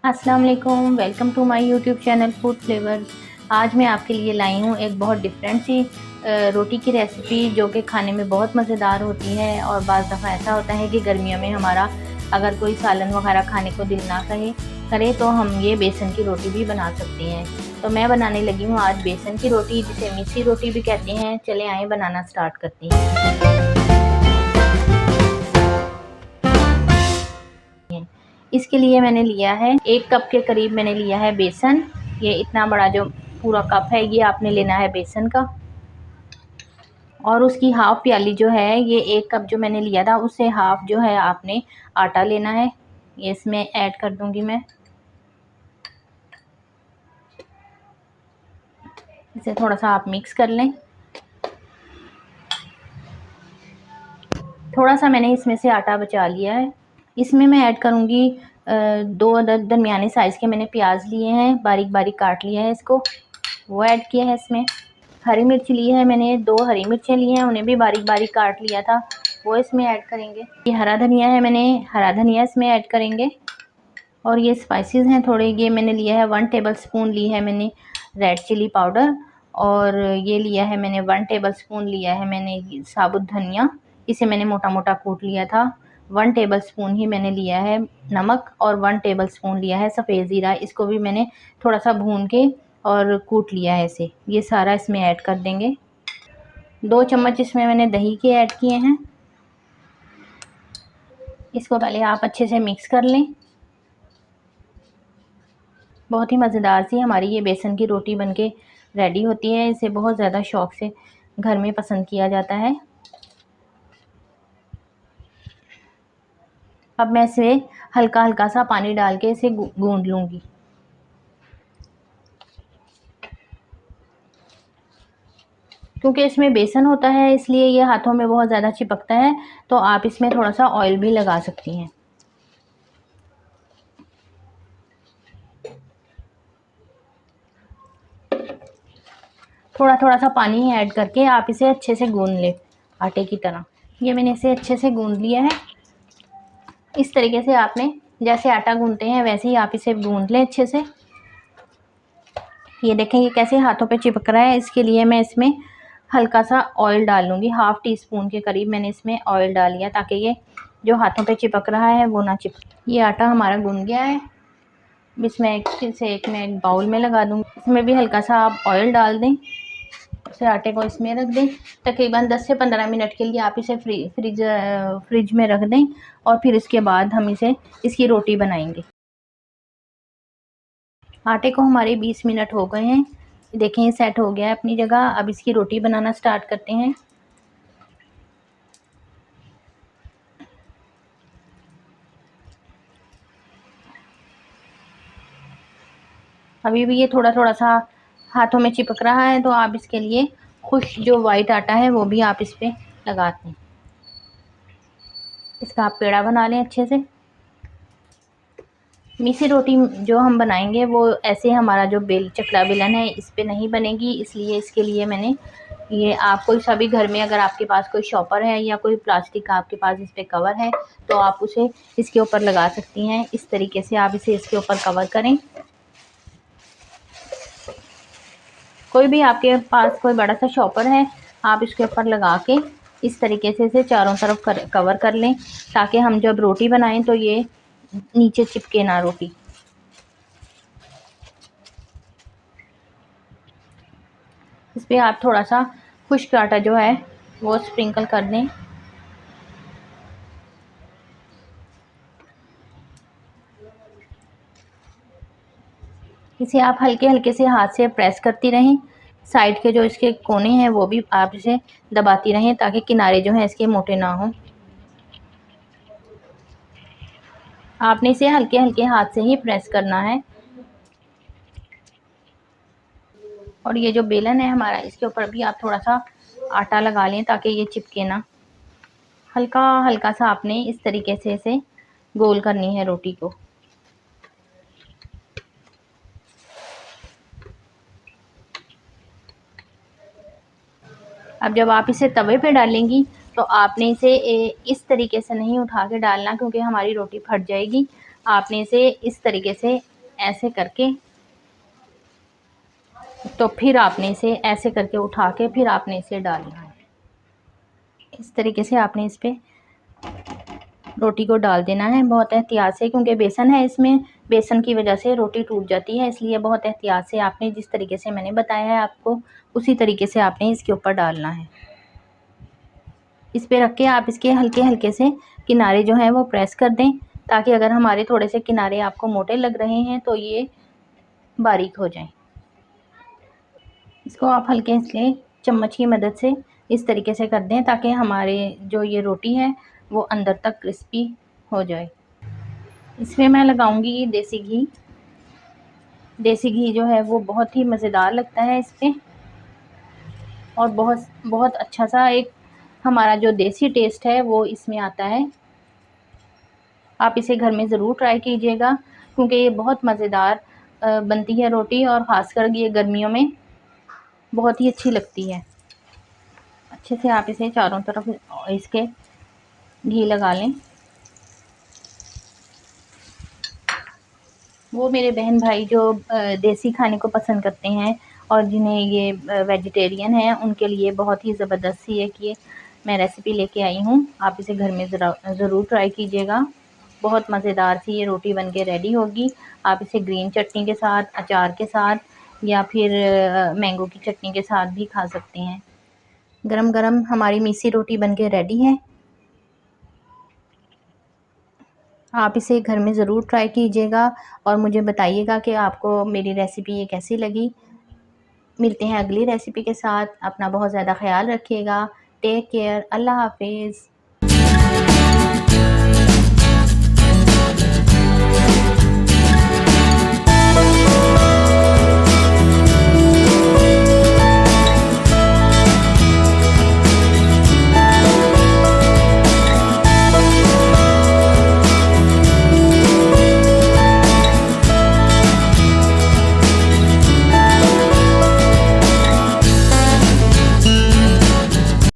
अस्सलाम वालेकुम, welcome to my YouTube channel food flavours. आज मैं आपके लिए लाई हूँ एक बहुत डिफरेंट सी रोटी की रेसिपी जो कि खाने में बहुत मज़ेदार होती है। और बाज़ दफ़ा ऐसा होता है कि गर्मियों में हमारा अगर कोई सालन वगैरह खाने को दिल ना करे तो हम ये बेसन की रोटी भी बना सकते हैं। तो मैं बनाने लगी हूँ आज बेसन की रोटी, जिसे मिस्सी रोटी भी कहते हैं। चले आए बनाना स्टार्ट करते हैं। इसके लिए मैंने लिया है 1 कप के करीब मैंने लिया है बेसन। ये इतना बड़ा जो पूरा कप है ये आपने लेना है बेसन का। और उसकी हाफ प्याली जो है, ये 1 कप जो मैंने लिया था उससे हाफ जो है आपने आटा लेना है। ये इसमें ऐड कर दूंगी मैं। इसे थोड़ा सा आप मिक्स कर लें। थोड़ा सा मैंने इसमें से आटा बचा लिया है। इसमें मैं ऐड करूंगी 2 दरमियाने साइज़ के मैंने प्याज लिए हैं, बारीक बारीक काट लिया है इसको, वो ऐड किया है इसमें। हरी मिर्च ली है मैंने, 2 हरी मिर्चें ली हैं, उन्हें भी बारीक बारीक काट लिया था, वो इसमें ऐड करेंगे। ये हरा धनिया है, मैंने हरा धनिया इसमें ऐड करेंगे। और ये स्पाइसेस हैं थोड़े, ये मैंने लिया है 1 टेबलस्पून ली है मैंने रेड चिली पाउडर। और ये लिया है मैंने 1 टेबलस्पून लिया है मैंने साबुत धनिया, इसे मैंने मोटा मोटा कूट लिया था। 1 टेबलस्पून ही मैंने लिया है नमक और 1 टेबलस्पून लिया है सफ़ेद ज़ीरा, इसको भी मैंने थोड़ा सा भून के और कूट लिया है इसे। ये सारा इसमें ऐड कर देंगे। 2 चम्मच इसमें मैंने दही के ऐड किए हैं। इसको पहले आप अच्छे से मिक्स कर लें। बहुत ही मज़ेदार सी हमारी ये बेसन की रोटी बनके रेडी होती है। इसे बहुत ज़्यादा शौक़ से घर में पसंद किया जाता है। अब मैं इसमें हल्का हल्का सा पानी डाल के इसे गूंद लूँगी। क्योंकि इसमें बेसन होता है इसलिए ये हाथों में बहुत ज़्यादा चिपकता है, तो आप इसमें थोड़ा सा ऑयल भी लगा सकती हैं। थोड़ा थोड़ा सा पानी ऐड करके आप इसे अच्छे से गूंद लें आटे की तरह। ये मैंने इसे अच्छे से गूंद लिया है। इस तरीके से आपने जैसे आटा गूंदते हैं वैसे ही आप इसे गूंद लें अच्छे से। ये देखें ये कैसे हाथों पे चिपक रहा है, इसके लिए मैं इसमें हल्का सा ऑयल डाल लूँगी। हाफ़ टी स्पून के करीब मैंने इसमें ऑयल डाल लिया ताकि ये जो हाथों पे चिपक रहा है वो ना चिपके। ये आटा हमारा गूंद गया है। इसमें फिर से मैं एक बाउल में लगा दूँगी। इसमें भी हल्का सा आप ऑयल डाल दें। इसे आटे को इसमें रख दें। तकरीबन 10 से 15 मिनट के लिए आप इसे फ्रिज में रख दें और फिर इसके बाद हम इसकी रोटी बनाएंगे। आटे को हमारे 20 मिनट हो गए हैं। देखें ये सेट हो गया है अपनी जगह। अब इसकी रोटी बनाना स्टार्ट करते हैं। अभी भी ये थोड़ा थोड़ा सा हाथों में चिपक रहा है, तो आप इसके लिए खुश जो वाइट आटा है वो भी आप इस पर लगाते हैं। इसका आप पेड़ा बना लें अच्छे से। मिस्सी रोटी जो हम बनाएंगे वो ऐसे हमारा जो चकला बेलन है इस पे नहीं बनेगी, इसलिए इसके लिए मैंने ये आप कोई सा भी घर में अगर आपके पास कोई शॉपर है या कोई प्लास्टिक का आपके पास इस पे कवर है तो आप उसे इसके ऊपर लगा सकती हैं। इस तरीके से आप इसे इसके ऊपर कवर करें। कोई भी आपके पास कोई बड़ा सा शॉपर है, आप इसके ऊपर लगा के इस तरीके से इसे चारों तरफ कवर कर लें ताकि हम जब रोटी बनाएं तो ये नीचे चिपके ना रोटी। इस पर आप थोड़ा सा खुश्क आटा जो है वो स्प्रिंकल कर दें। इसे आप हल्के हल्के से हाथ से प्रेस करती रहें। साइड के जो इसके कोने हैं वो भी आप इसे दबाती रहें ताकि किनारे जो हैं इसके मोटे ना हों। आपने इसे हल्के हल्के हाथ से ही प्रेस करना है। और ये जो बेलन है हमारा, इसके ऊपर भी आप थोड़ा सा आटा लगा लें ताकि ये चिपके ना। हल्का हल्का सा आपने इस तरीके से इसे गोल करनी है रोटी को। अब जब आप इसे तवे पे डालेंगी तो आपने इसे इस तरीके से नहीं उठा के डालना, क्योंकि हमारी रोटी फट जाएगी। आपने इसे इस तरीके से ऐसे करके, तो फिर आपने इसे ऐसे करके उठा के फिर आपने इसे डालना है। इस तरीके से आपने इस पे रोटी को डाल देना है बहुत एहतियात से, क्योंकि बेसन है इसमें, बेसन की वजह से रोटी टूट जाती है, इसलिए बहुत एहतियात से आपने जिस तरीके से मैंने बताया है आपको उसी तरीके से आपने इसके ऊपर डालना है। इस पे रख के आप इसके हल्के हल्के से किनारे जो हैं वो प्रेस कर दें, ताकि अगर हमारे थोड़े से किनारे आपको मोटे लग रहे हैं तो ये बारीक हो जाएं। इसको आप हल्के से चम्मच की मदद से इस तरीके से कर दें ताकि हमारे जो ये रोटी है वो अंदर तक क्रिस्पी हो जाए। इसमें मैं लगाऊंगी देसी घी। देसी घी जो है वो बहुत ही मज़ेदार लगता है इस पे, और बहुत बहुत अच्छा सा एक हमारा जो देसी टेस्ट है वो इसमें आता है। आप इसे घर में ज़रूर ट्राई कीजिएगा, क्योंकि ये बहुत मज़ेदार बनती है रोटी, और ख़ासकर ये गर्मियों में बहुत ही अच्छी लगती है। अच्छे से आप इसे चारों तरफ इसके घी लगा लें। वो मेरे बहन भाई जो देसी खाने को पसंद करते हैं और जिन्हें ये वेजिटेरियन है, उनके लिए बहुत ही ज़बरदस्त सी एक ये मैं रेसिपी लेके आई हूँ। आप इसे घर में ज़रूर ट्राई कीजिएगा। बहुत मज़ेदार सी ये रोटी बन के रेडी होगी। आप इसे ग्रीन चटनी के साथ, अचार के साथ, या फिर मैंगो की चटनी के साथ भी खा सकते हैं। गरम गरम हमारी मीसी रोटी बन के रेडी है। आप इसे घर में ज़रूर ट्राई कीजिएगा और मुझे बताइएगा कि आपको मेरी रेसिपी ये कैसी लगी। मिलते हैं अगली रेसिपी के साथ। अपना बहुत ज़्यादा ख्याल रखिएगा। Take care. अल्लाह हाफिज़।